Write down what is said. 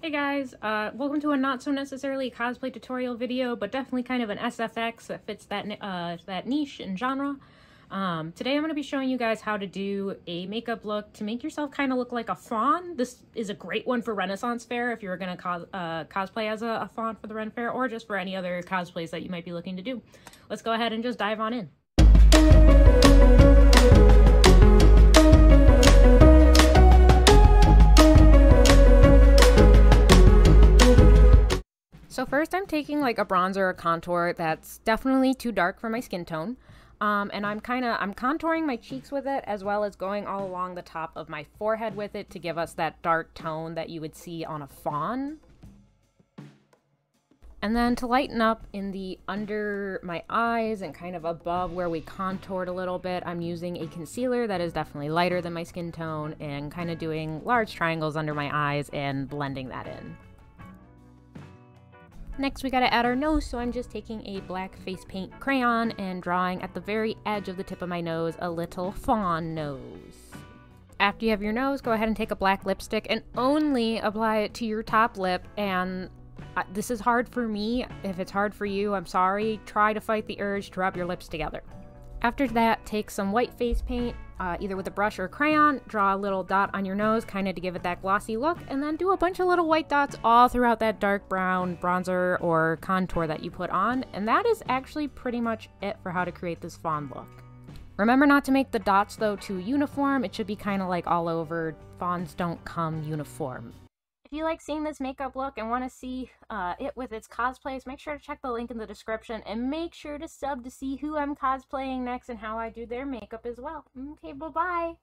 Hey guys, welcome to a not so necessarily cosplay tutorial video, but definitely kind of an SFX that fits that niche and genre. Today I'm going to be showing you guys how to do a makeup look to make yourself kind of look like a fawn. This is a great one for Renaissance Fair if you're going to cosplay as a fawn for the Ren Fair, or just for any other cosplays that you might be looking to do. Let's go ahead and just dive on in. So first I'm taking like a bronzer or contour that's definitely too dark for my skin tone. And I'm contouring my cheeks with it, as well as going all along the top of my forehead with it to give us that dark tone that you would see on a fawn. And then to lighten up in the under my eyes and kind of above where we contoured a little bit, I'm using a concealer that is definitely lighter than my skin tone and kind of doing large triangles under my eyes and blending that in. Next, we gotta add our nose, so I'm just taking a black face paint crayon and drawing at the very edge of the tip of my nose a little fawn nose. After you have your nose, go ahead and take a black lipstick and only apply it to your top lip. And this is hard for me. If it's hard for you, I'm sorry. Try to fight the urge to rub your lips together. After that, take some white face paint, either with a brush or a crayon, draw a little dot on your nose, kind of to give it that glossy look, and then do a bunch of little white dots all throughout that dark brown bronzer or contour that you put on, and that is actually pretty much it for how to create this fawn look. Remember not to make the dots, though, too uniform. It should be kind of like all over. Fawns don't come uniform. If you like seeing this makeup look and want to see it with its cosplays, make sure to check the link in the description and make sure to sub to see who I'm cosplaying next and how I do their makeup as well. Okay, bye-bye!